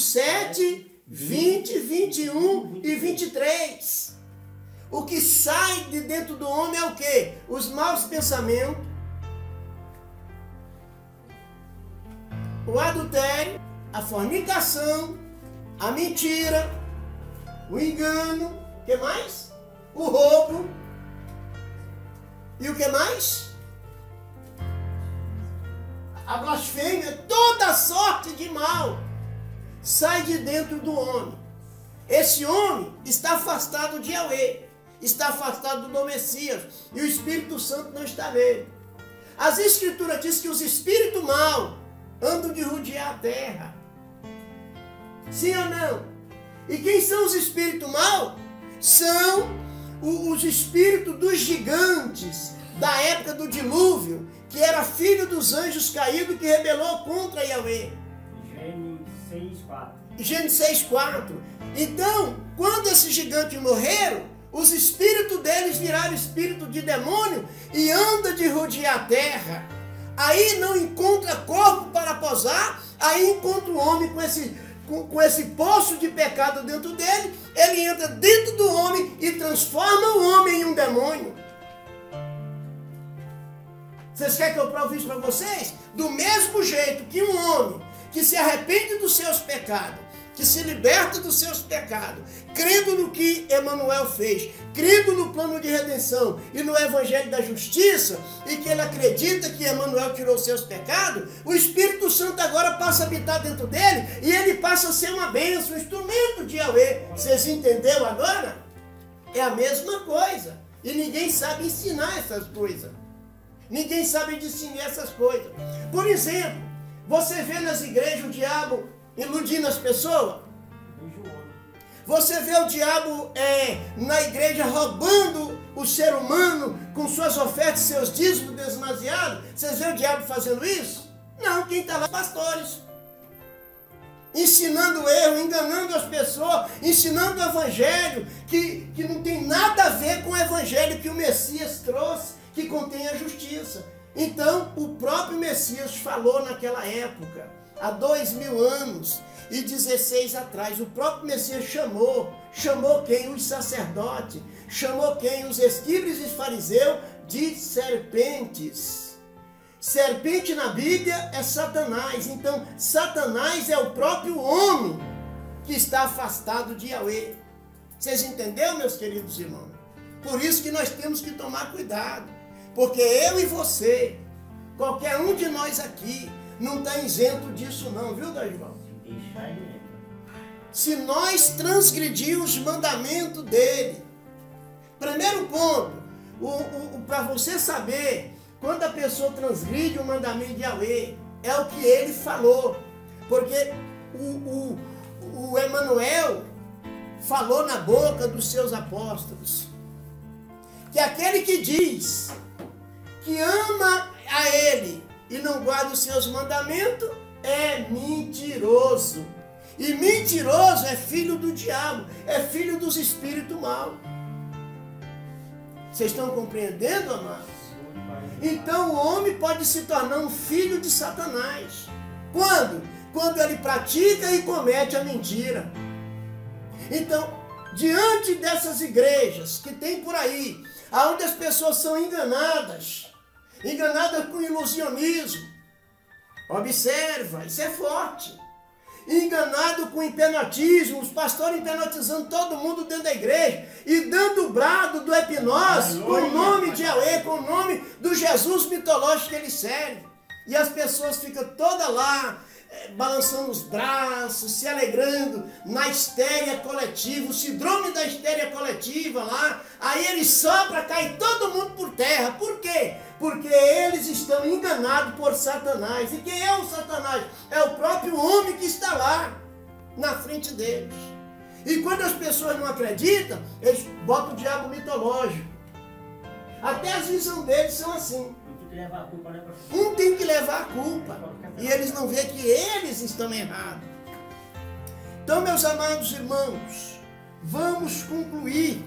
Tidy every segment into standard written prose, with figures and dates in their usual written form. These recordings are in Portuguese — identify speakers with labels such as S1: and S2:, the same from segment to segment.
S1: Marcos 7, 20, 21 e 23. O que sai de dentro do homem é o quê? Os maus pensamentos, o adultério, a fornicação, a mentira, o engano, o que mais? O roubo. E o que mais? A blasfêmia, toda sorte de mal sai de dentro do homem. Esse homem está afastado de Yahweh, está afastado do Messias, e o Espírito Santo não está nele. As Escrituras dizem que os espíritos maus andam de rodear a terra. Sim ou não? E quem são os espíritos maus? São os espíritos dos gigantes da época do dilúvio, que era filho dos anjos caídos que rebelou contra Yahweh. Gênesis 6:4. Então, quando esses gigantes morreram, os espíritos deles viraram espírito de demônio e anda de rodear a terra. Aí não encontra corpo para posar, aí encontra o homem com esse poço de pecado dentro dele, ele entra dentro do homem e transforma o homem em um demônio. Vocês querem que eu prove isso para vocês? Do mesmo jeito que um homem que se arrepende dos seus pecados, que se liberta dos seus pecados, crendo no que Emanuel fez, crendo no plano de redenção e no evangelho da justiça, e que ele acredita que Emanuel tirou os seus pecados, o Espírito Santo agora passa a habitar dentro dele e ele passa a ser uma bênção, um instrumento de Yahweh. Vocês entenderam agora? É a mesma coisa. E ninguém sabe ensinar essas coisas. Ninguém sabe ensinar essas coisas. Por exemplo, você vê nas igrejas o diabo iludindo as pessoas? Você vê o diabo na igreja roubando o ser humano com suas ofertas, seus dízimos demasiados? Vocês vê o diabo fazendo isso? Não, quem está lá? Pastores. Ensinando erro, enganando as pessoas, ensinando o evangelho, que não tem nada a ver com o evangelho que o Messias trouxe, que contém a justiça. Então, o próprio Messias falou naquela época, há 2000 anos e 16 atrás, o próprio Messias chamou quem? Os sacerdotes, chamou quem? Os escribas e fariseus de serpentes. Serpente na Bíblia é Satanás. Então, Satanás é o próprio homem que está afastado de Yahweh. Vocês entenderam, meus queridos irmãos? Por isso que nós temos que tomar cuidado. Porque eu e você, qualquer um de nós aqui, não está isento disso não, viu, Dorival? Se nós transgredirmos os mandamentos dele. Primeiro ponto, para você saber quando a pessoa transgride o mandamento de Yahweh, é o que ele falou. Porque o Emanuel falou na boca dos seus apóstolos que aquele que diz que ama a ele e não guarda os seus mandamentos é mentiroso. E mentiroso é filho do diabo, é filho dos espíritos maus. Vocês estão compreendendo, amados? Então o homem pode se tornar um filho de Satanás. Quando? Quando ele pratica e comete a mentira. Então, diante dessas igrejas que tem por aí, onde as pessoas são enganadas com ilusionismo, observa, isso é forte. Enganado com hipnotismo, os pastores hipnotizando todo mundo dentro da igreja e dando o brado do hipnose com o nome de Yahweh, com o nome do Jesus mitológico que ele serve. E as pessoas ficam todas lá, balançando os braços, se alegrando na histeria coletiva, o síndrome da histeria coletiva lá. Aí ele sopra, cai todo mundo por terra. Por quê? Porque eles estão enganados por Satanás. E quem é o Satanás? É o próprio homem que está lá, na frente deles. E quando as pessoas não acreditam, eles botam o diabo mitológico. Até as visões deles são assim. Um tem que levar a culpa. E eles não veem que eles estão errados. Então, meus amados irmãos, vamos concluir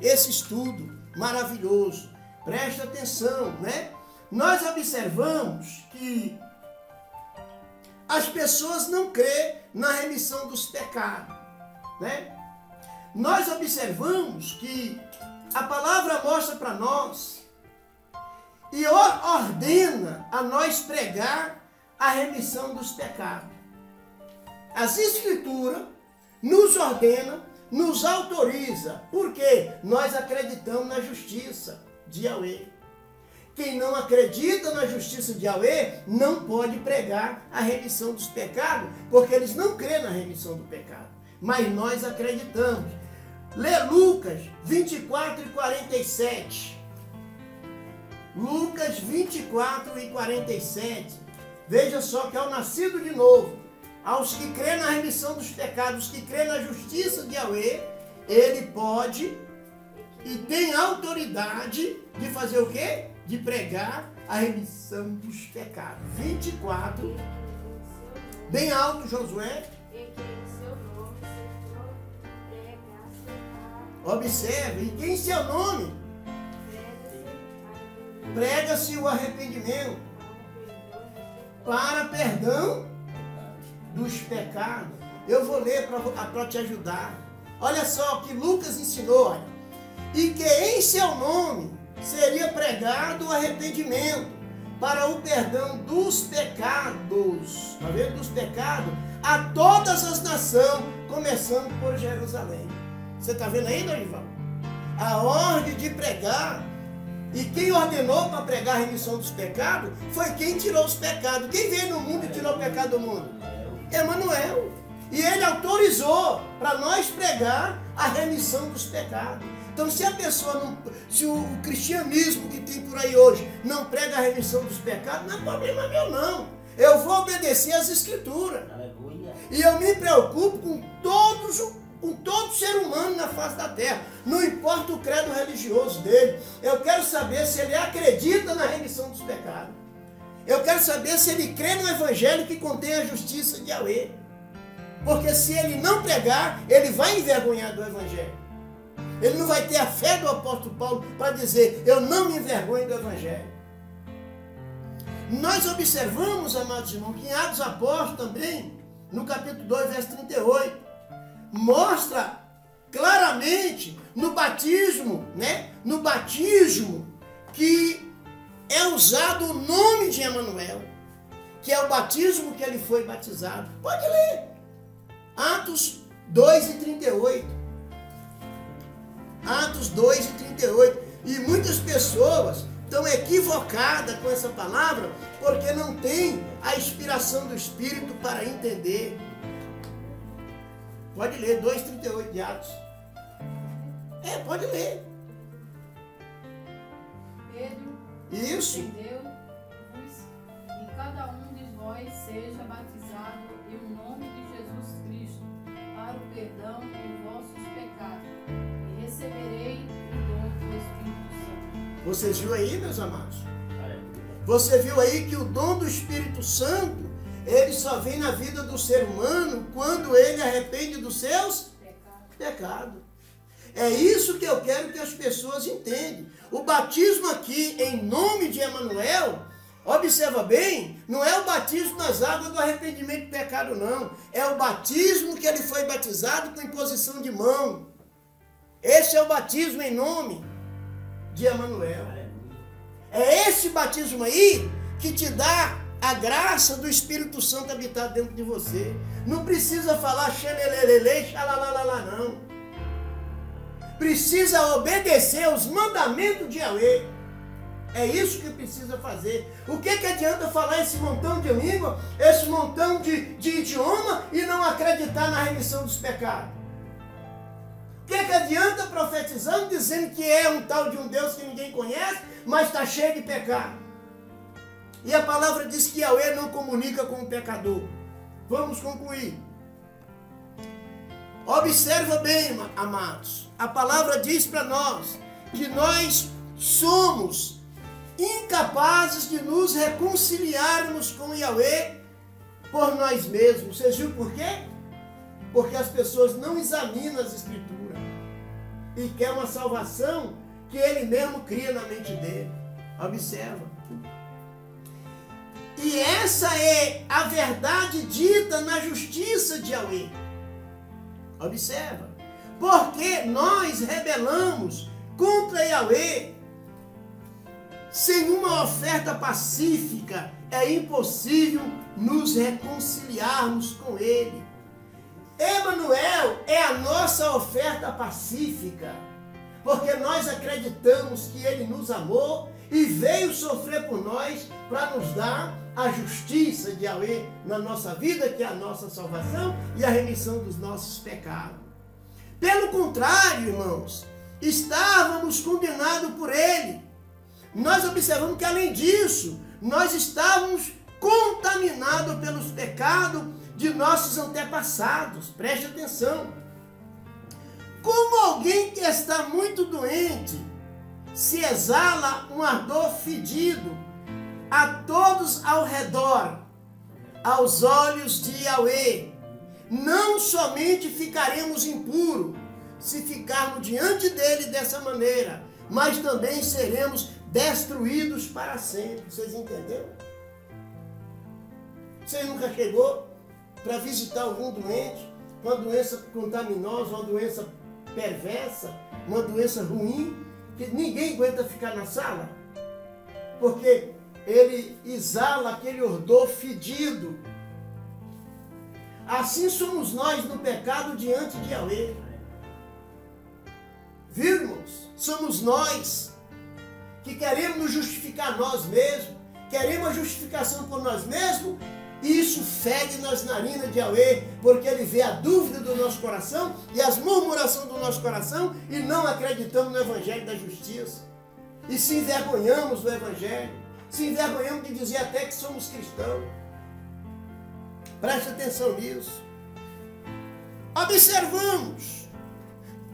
S1: esse estudo maravilhoso. Presta atenção, né? Nós observamos que as pessoas não crêem na remissão dos pecados, né? Nós observamos que a palavra mostra para nós e ordena a nós pregar a remissão dos pecados. As Escrituras nos ordena, nos autoriza, porque nós acreditamos na justiça de Yahweh. Quem não acredita na justiça de Yahweh não pode pregar a remissão dos pecados, porque eles não creem na remissão do pecado. Mas nós acreditamos. Lê Lucas 24 e 47. Lucas 24 e 47. Veja só que ao nascido de novo, aos que creem na remissão dos pecados, que creem na justiça de Yahweh, ele pode e tem autoridade de fazer o quê? De pregar a remissão dos pecados. 24. Bem alto, Josué. Observe, e que em seu nome prega-se o arrependimento para perdão dos pecados. Eu vou ler para te ajudar. Olha só o que Lucas ensinou. Olha. E que em seu nome seria pregado o arrependimento para o perdão dos pecados. Está vendo? Dos pecados a todas as nações, começando por Jerusalém. Você está vendo aí, Dorival? A ordem de pregar. E quem ordenou para pregar a remissão dos pecados foi quem tirou os pecados. Quem veio no mundo e tirou o pecado do mundo? Emanuel. E ele autorizou para nós pregar a remissão dos pecados. Então, se a pessoa não, se o cristianismo que tem por aí hoje não prega a remissão dos pecados, não é problema meu, não. Eu vou obedecer às Escrituras. Aleluia. E eu me preocupo com todo ser humano na face da terra. Não importa o credo religioso dele. Eu quero saber se ele acredita na remissão dos pecados. Eu quero saber se ele crê no evangelho que contém a justiça de Yahweh. Porque se ele não pregar, ele vai envergonhar do evangelho. Ele não vai ter a fé do apóstolo Paulo para dizer, eu não me envergonho do evangelho. Nós observamos, amados irmãos, que em Atos Apóstolos também, no capítulo 2, verso 38, mostra claramente no batismo, né? No batismo que é usado o nome de Emanuel, que é o batismo que ele foi batizado. Pode ler. Atos 2 e 38. Atos 2 e 38. E muitas pessoas estão equivocadas com essa palavra porque não tem a inspiração do Espírito para entender. Pode ler, 2,38 de Atos. Pode ler.
S2: Pedro,
S1: isso.
S2: Entendeu-vos, e cada um de vós seja batizado em o nome de Jesus Cristo, para o perdão de vossos pecados, e receberei o dom do Espírito Santo.
S1: Vocês viram aí, meus amados? Você viu aí que o dom do Espírito Santo, ele só vem na vida do ser humano quando ele arrepende dos seus pecados. É isso que eu quero que as pessoas entendam. O batismo aqui, em nome de Emanuel, observa bem, não é o batismo nas águas do arrependimento do pecado, não. É o batismo que ele foi batizado com imposição de mão. Esse é o batismo em nome de Emanuel. É esse batismo aí que te dá a graça do Espírito Santo habitar dentro de você. Não precisa falar xanelelele, xalalalala, não. Precisa obedecer aos mandamentos de Yahweh. É isso que precisa fazer. O que adianta falar esse montão de língua, esse montão de idioma e não acreditar na remissão dos pecados? O que adianta profetizando, dizendo que é um tal de um Deus que ninguém conhece, mas está cheio de pecado? E a palavra diz que Yahweh não comunica com o pecador. Vamos concluir. Observa bem, amados. A palavra diz para nós que nós somos incapazes de nos reconciliarmos com Yahweh por nós mesmos. Vocês viram por quê? Porque as pessoas não examinam as Escrituras e quer uma salvação que ele mesmo cria na mente dele. Observa. E essa é a verdade dita na justiça de Yahweh. Observa. Porque nós rebelamos contra Yahweh. Sem uma oferta pacífica, é impossível nos reconciliarmos com Ele. Emanuel é a nossa oferta pacífica, porque nós acreditamos que Ele nos amou e veio sofrer por nós para nos dar a justiça de Yahweh na nossa vida, que é a nossa salvação e a remissão dos nossos pecados. Pelo contrário, irmãos, estávamos condenados por Ele. Nós observamos que, além disso, nós estávamos contaminados pelos pecados de nossos antepassados. Preste atenção. Como alguém que está muito doente se exala um ardor fedido a todos ao redor, aos olhos de Yahweh, não somente ficaremos impuros se ficarmos diante dele dessa maneira, mas também seremos destruídos para sempre. Vocês entenderam? Você nunca chegou para visitar algum doente, uma doença contaminosa, uma doença perversa, uma doença ruim, que ninguém aguenta ficar na sala? Porque ele exala aquele odor fedido. Assim somos nós no pecado diante de Yahweh. Viu, irmãos? Somos nós que queremos nos justificar nós mesmos, queremos a justificação por nós mesmos, e isso fede nas narinas de Yahweh, porque Ele vê a dúvida do nosso coração e as murmurações do nosso coração, e não acreditamos no Evangelho da Justiça. E se envergonhamos do Evangelho, se envergonhamos de dizer até que somos cristãos. Preste atenção nisso. Observamos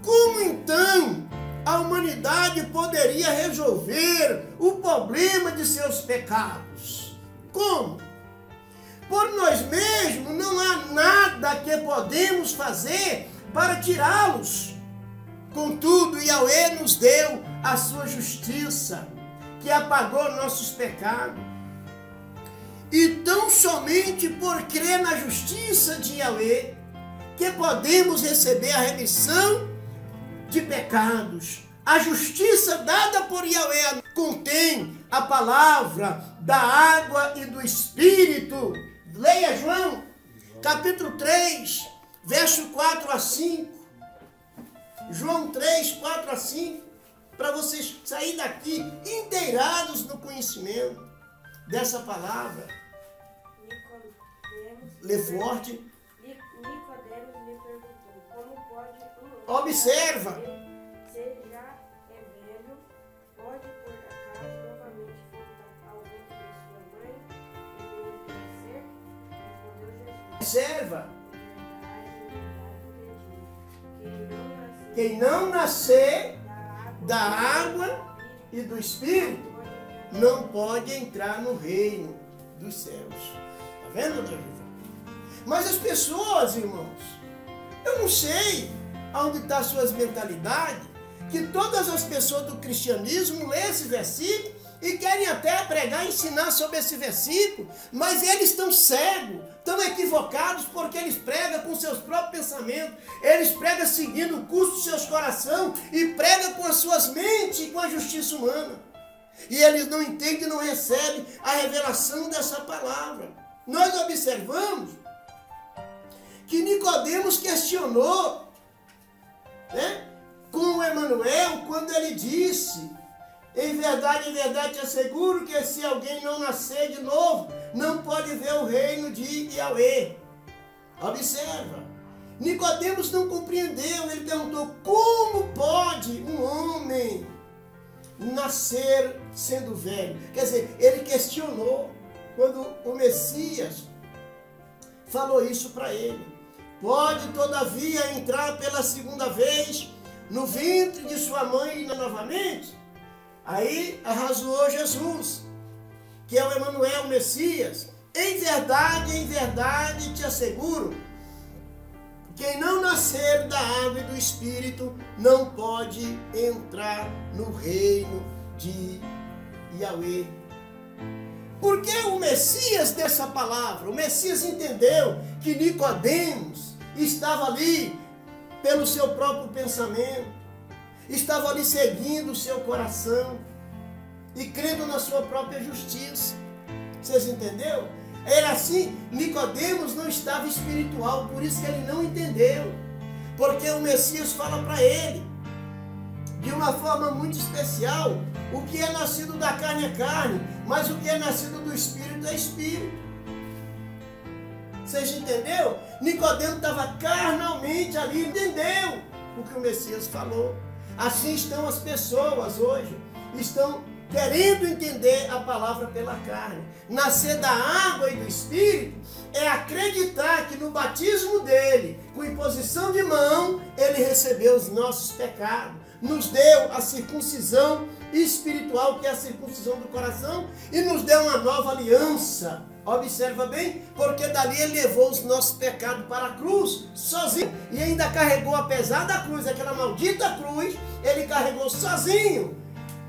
S1: como então a humanidade poderia resolver o problema de seus pecados. Como? Por nós mesmos não há nada que podemos fazer para tirá-los. Contudo, Yahweh nos deu a sua justiça, que apagou nossos pecados. E tão somente por crer na justiça de Yahweh que podemos receber a remissão de pecados. A justiça dada por Yahweh contém a palavra da água e do Espírito. Leia João, capítulo 3, verso 4 a 5. João 3, 4 a 5. Para vocês saírem daqui inteirados no conhecimento dessa palavra. Lê forte.
S3: Nicodemos lhe perguntou, como pode
S1: Observa.
S3: Se já é velho, pode por acaso novamente voltar ao ventre de sua mãe e nascer? Respondeu Jesus.
S1: Observa.
S3: Quem não nascer
S1: Da água e do Espírito não pode entrar no reino dos céus. Está vendo, Davi? Mas as pessoas, irmãos, eu não sei aonde estão as suas mentalidades, que todas as pessoas do cristianismo lêem esse versículo e querem até pregar e ensinar sobre esse versículo, mas eles estão cegos, estão equivocados, porque eles pregam com seus próprios pensamentos, eles pregam seguindo o curso dos seus corações e pregam com as suas mentes e com a justiça humana. E eles não entendem e não recebem a revelação dessa palavra. Nós observamos que Nicodemos questionou, né, com Emanuel, quando ele disse: em verdade, te asseguro que se alguém não nascer de novo, não pode ver o reino de Yahweh. Observa. Nicodemos não compreendeu. Ele perguntou: como pode um homem nascer sendo velho? Quer dizer, ele questionou quando o Messias falou isso para ele. Pode, todavia, entrar pela segunda vez no ventre de sua mãe novamente? Aí arrazoou Jesus, que é o Emanuel, o Messias. Em verdade te asseguro, quem não nascer da água e do Espírito não pode entrar no reino de Yahweh. Porque o Messias dessa palavra, o Messias entendeu que Nicodemos estava ali pelo seu próprio pensamento, estava ali seguindo o seu coração e crendo na sua própria justiça. Vocês entenderam? Era assim, Nicodemos não estava espiritual, por isso que ele não entendeu. Porque o Messias fala para ele, de uma forma muito especial, o que é nascido da carne é carne, mas o que é nascido do Espírito é Espírito. Vocês entenderam? Nicodemo estava carnalmente ali, entendeu o que o Messias falou. Assim estão as pessoas hoje, estão querendo entender a palavra pela carne. Nascer da água e do Espírito é acreditar que no batismo dele, com imposição de mão, ele recebeu os nossos pecados, nos deu a circuncisão espiritual, que é a circuncisão do coração, e nos deu uma nova aliança. Observa bem, porque dali ele levou os nossos pecados para a cruz, sozinho, e ainda carregou a pesada cruz, aquela maldita cruz, ele carregou sozinho,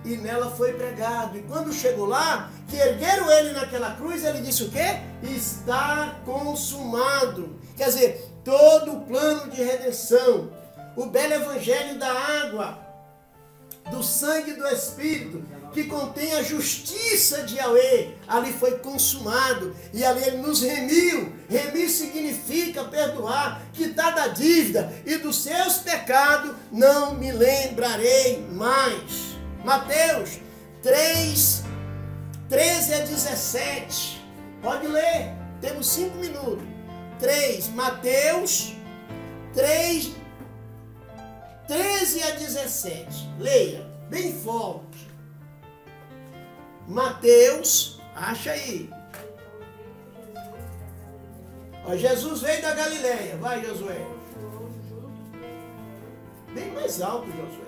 S1: e nela foi pregado. E quando chegou lá, que ergueram ele naquela cruz, ele disse o quê? Está consumado. Quer dizer, todo o plano de redenção, o belo evangelho da água, do sangue e do Espírito, que contém a justiça de Yahweh, ali foi consumado, e ali ele nos remiu. Remir significa perdoar, quitar da dívida, e dos seus pecados não me lembrarei mais. Mateus 3, 13 a 17, pode ler, temos 5 minutos. Mateus 3, 13 a 17, leia, bem forte. Mateus, acha aí. Ó, Jesus veio da Galileia, vai Josué. Bem mais alto, Josué.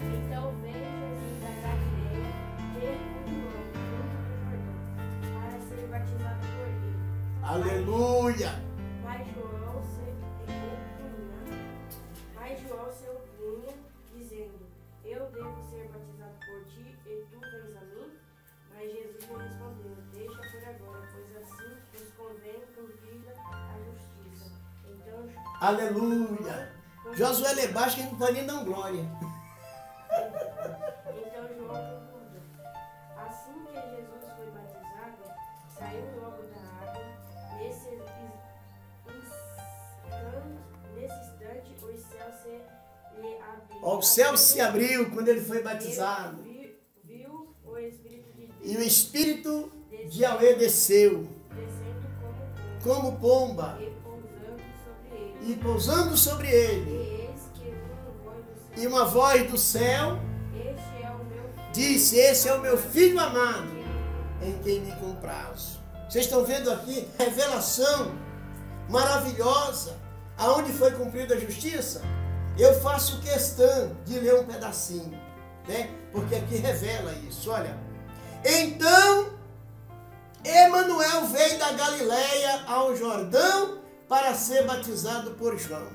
S3: Então veio Jesus da Galileia, para ser batizado por ele.
S1: Aleluia!
S3: Mas João se opunha, dizendo: Eu devo ser batizado por ti, e tu vens a mim? Mas Jesus lhe respondeu: Deixa por agora, pois assim nos convém cumprir a justiça. Então,
S1: Aleluia! Josué lê baixo que não pode nem dar glória.
S3: Então João concluiu: Assim que Jesus foi batizado, saiu logo da água. Nesse instante, os céus se lhe abriram.
S1: Ó, o céu se abriu quando ele foi batizado.
S3: Viu o Espírito de Deus.
S1: E o Espírito de Yahweh desceu
S3: Descendo
S1: como pomba
S3: e pousando sobre ele.
S1: e pousando sobre ele.
S3: E eis que
S1: E uma voz do céu
S3: Este é o meu filho,
S1: disse: Esse é o meu filho amado, em quem me comprazo. Vocês estão vendo aqui a revelação maravilhosa, aonde foi cumprida a justiça? Eu faço questão de ler um pedacinho, né? Porque aqui revela isso. Olha, então Emanuel veio da Galileia ao Jordão para ser batizado por João.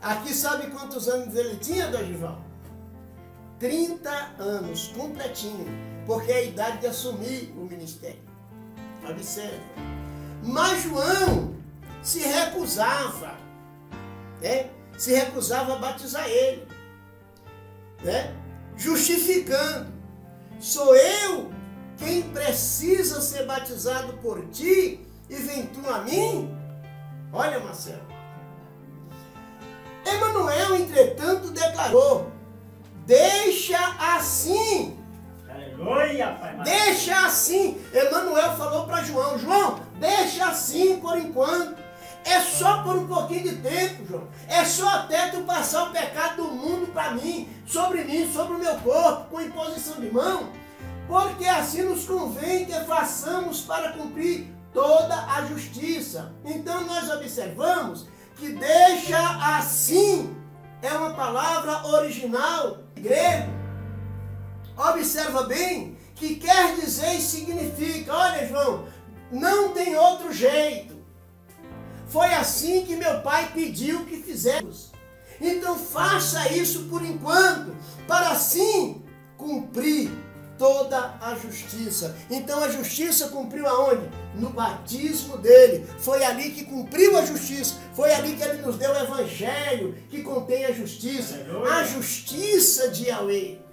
S1: Aqui sabe quantos anos ele tinha, Dorival? 30 anos, completinho, porque é a idade de assumir o ministério. Observe. Mas João se recusava, né? Se recusava a batizar ele, né? Justificando: sou eu quem precisa ser batizado por ti e vem tu a mim? Olha, Marcelo. Emanuel, entretanto, declarou: deixa assim.
S4: Aleluia, Pai.
S1: Deixa assim. Emanuel falou para João: João, deixa assim por enquanto. É só por um pouquinho de tempo, João. É só até tu passar o pecado do mundo para mim, sobre o meu corpo, com imposição de mão. Porque assim nos convém que façamos para cumprir toda a justiça. Então nós observamos que deixa assim é uma palavra original grego. Observa bem que quer dizer e significa: olha, João, não tem outro jeito. Foi assim que meu pai pediu que fizéssemos. Então faça isso por enquanto, para assim cumprir toda a justiça. Então a justiça cumpriu aonde? No batismo dele. Foi ali que cumpriu a justiça. Foi ali que ele nos deu o evangelho que contém a justiça. A justiça de Yahweh.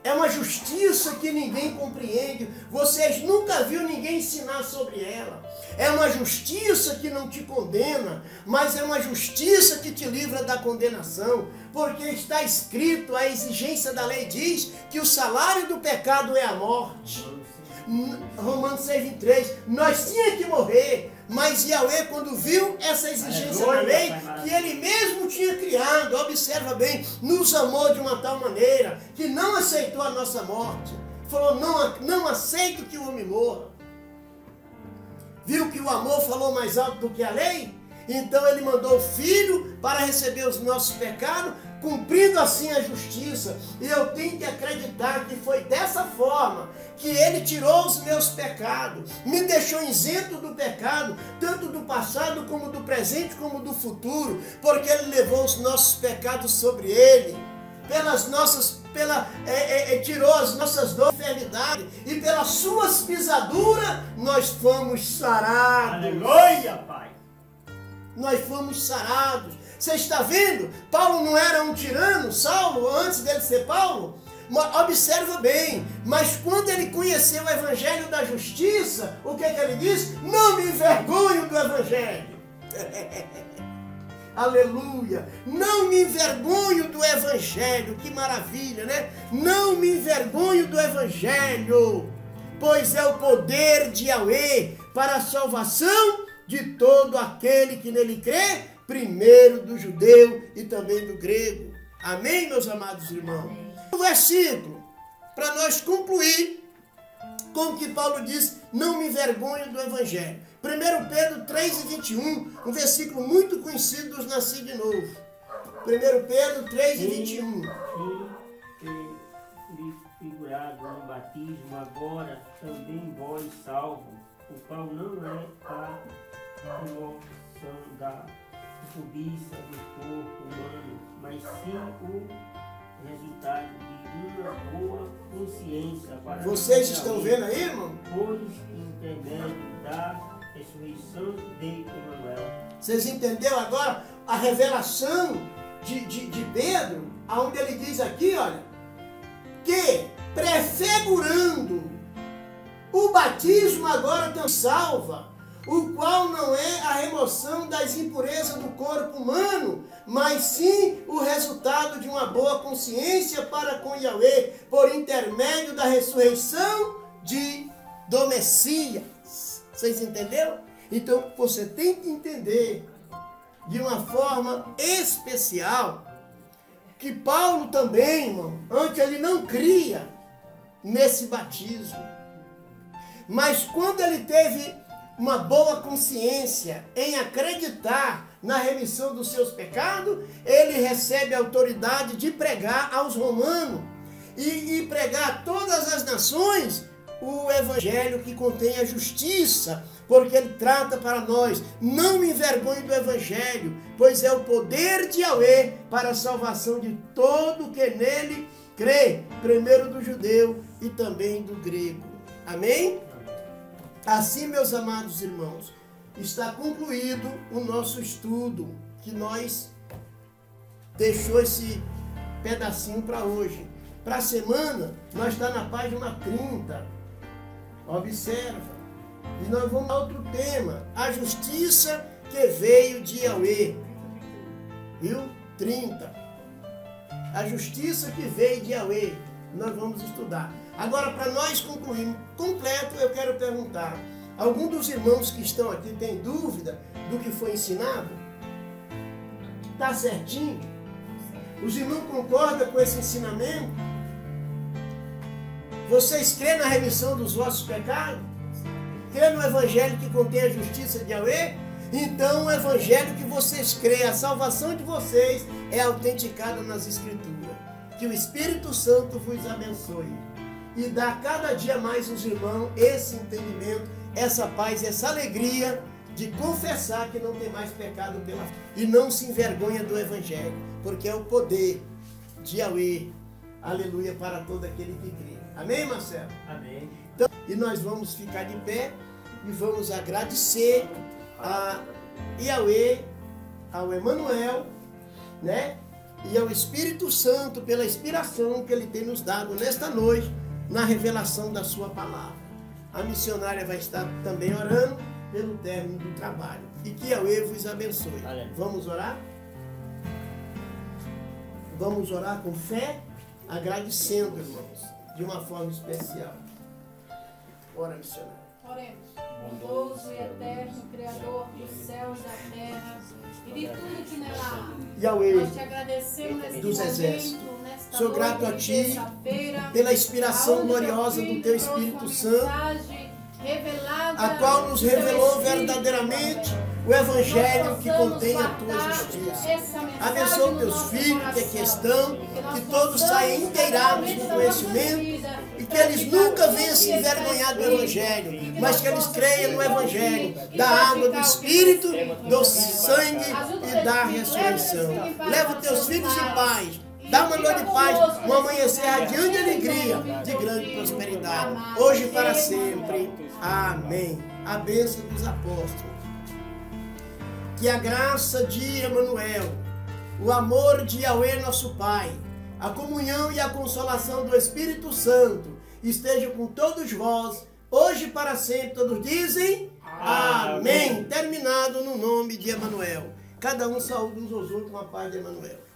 S1: É uma justiça que ninguém compreende. Vocês nunca viram ninguém ensinar sobre ela. É uma justiça que não te condena, mas é uma justiça que te livra da condenação. Porque está escrito, a exigência da lei diz que o salário do pecado é a morte. Romanos 6:23. Nós tínhamos que morrer. Mas Yahweh, quando viu essa exigência da lei, que ele mesmo tinha criado, observa bem, nos amou de uma tal maneira, que não aceitou a nossa morte. Falou, não aceito que o homem morra. Viu que o amor falou mais alto do que a lei? Então ele mandou o Filho para receber os nossos pecados, cumprindo assim a justiça. E eu tenho que acreditar que foi dessa forma que ele tirou os meus pecados, me deixou isento do pecado, tanto do passado como do presente como do futuro, porque ele levou os nossos pecados sobre ele, tirou as nossas dores de enfermidade, e pelas suas pisaduras nós fomos sarados.
S4: Aleluia, Pai!
S1: Nós fomos sarados. Você está vendo? Paulo não era um tirano, Saulo, antes dele ser Paulo? Observa bem, mas quando ele conheceu o evangelho da justiça, o que ele disse? Não me envergonho do evangelho. Aleluia! Não me envergonho do evangelho. Que maravilha, né? Não me envergonho do evangelho, pois é o poder de Yahweh para a salvação de todo aquele que nele crê, primeiro do judeu e também do grego. Amém, meus amados irmãos? O versículo, para nós concluir com o que Paulo diz, não me envergonho do evangelho. 1 Pedro 3:21, um versículo muito conhecido dos nascidos de novo. 1 Pedro 3:21.
S5: Figurado no batismo, agora também vós salvo, o qual não é a remoção da cobiça do corpo humano, mas sim o resultado de uma boa consciência. Para
S1: vocês estão vendo aí, irmão?
S5: Por intermédio da ressurreição de Emmanuel.
S1: Vocês entenderam agora a revelação de Pedro, onde ele diz aqui, olha, que prefigurando o batismo agora tão salva, o qual não é a remoção das impurezas do corpo humano, mas sim o resultado de uma boa consciência para com Yahweh, por intermédio da ressurreição do Messias. Vocês entenderam? Então você tem que entender de uma forma especial que Paulo também, irmão, antes ele não cria nesse batismo. Mas quando ele teve uma boa consciência em acreditar na remissão dos seus pecados, ele recebe a autoridade de pregar aos romanos e pregar a todas as nações o evangelho que contém a justiça, porque ele trata para nós, não me envergonhe do evangelho, pois é o poder de Yahweh para a salvação de todo que nele crê, primeiro do judeu e também do grego. Amém? Assim, meus amados irmãos, está concluído o nosso estudo, que nós deixou esse pedacinho para hoje. Para a semana, nós estamos na página 30. Observa. E nós vamos a outro tema, a justiça que veio de Yahweh. Viu? 30. A justiça que veio de Yahweh. Nós vamos estudar. Agora, para nós concluirmos completo, eu quero perguntar, algum dos irmãos que estão aqui tem dúvida do que foi ensinado? Está certinho? Os irmãos concordam com esse ensinamento? Vocês creem na remissão dos vossos pecados? Creem no evangelho que contém a justiça de Yahweh? Então o evangelho que vocês creem, a salvação de vocês é autenticada nas Escrituras. Que o Espírito Santo vos abençoe e dá cada dia mais aos irmãos esse entendimento, essa paz, essa alegria de confessar que não tem mais pecado pela fé e não se envergonha do evangelho, porque é o poder de Yahweh, aleluia, para todo aquele que crê. Amém, Marcelo?
S5: Amém.
S1: Então, e nós vamos ficar de pé e vamos agradecer a Yahweh, ao Emanuel, né? E ao Espírito Santo pela inspiração que ele tem nos dado nesta noite na revelação da sua palavra. A missionária vai estar também orando pelo término do trabalho. E que Yahweh vos abençoe.
S5: Aleluia.
S1: Vamos orar? Vamos orar com fé, agradecendo, irmãos, de uma forma especial. Ora, missionária.
S2: Oremos. Bondoso e eterno, Criador dos céus e da terra e de tudo que nela há.
S1: Yahweh,
S2: Nós te agradecemos neste
S1: dos
S2: momento,
S1: exércitos,
S2: nesta
S1: sou
S2: noite
S1: grato a
S2: de
S1: Ti
S2: terça-feira,
S1: pela inspiração
S2: aonde
S1: gloriosa
S2: teu
S1: do Teu
S2: Filho trouxe
S1: Espírito
S2: uma
S1: Santo,
S2: mensagem revelada
S1: a qual nos
S2: do teu
S1: revelou
S2: Espírito,
S1: verdadeiramente
S2: Pai.
S1: o Evangelho
S2: Nós
S1: que
S2: possamos
S1: contém a Tua
S2: guardar
S1: justiça.
S2: essa mensagem
S1: Abençoa
S2: no
S1: teus
S2: nosso
S1: filhos que aqui
S2: coração,
S1: estão,
S2: nós
S1: que todos
S2: possamos,
S1: saiam inteirados
S2: cada
S1: no
S2: momento da
S1: conhecimento
S2: nossa vida,
S1: e que eles
S2: praticar
S1: nunca
S2: tudo
S1: venham se
S2: que está
S1: envergonhar do
S2: escrito,
S1: Evangelho,
S2: que
S1: mas
S2: nós
S1: que eles
S2: possamos
S1: creiam no
S2: se
S1: Evangelho,
S2: conduzir
S1: da
S2: e
S1: água do
S2: praticar o que
S1: Espírito,
S2: está escrito,
S1: do
S2: Pai.
S1: sangue
S2: Ajuda
S1: e
S2: teus
S1: da
S2: filhos,
S1: ressurreição.
S2: leva teus filhos em
S1: Leva
S2: paz,
S1: teus filhos em
S2: paz.
S1: paz. Dá uma noite de paz, um amanhecer radiante de alegria, de grande prosperidade, hoje e para sempre. Amém. A bênção dos apóstolos. Que a graça de Emanuel, o amor de Yahweh nosso Pai, a comunhão e a consolação do Espírito Santo esteja com todos vós, hoje e para sempre. Todos dizem amém. Terminado no nome de Emanuel. Cada um saúde uns aos outros com a paz de Emanuel.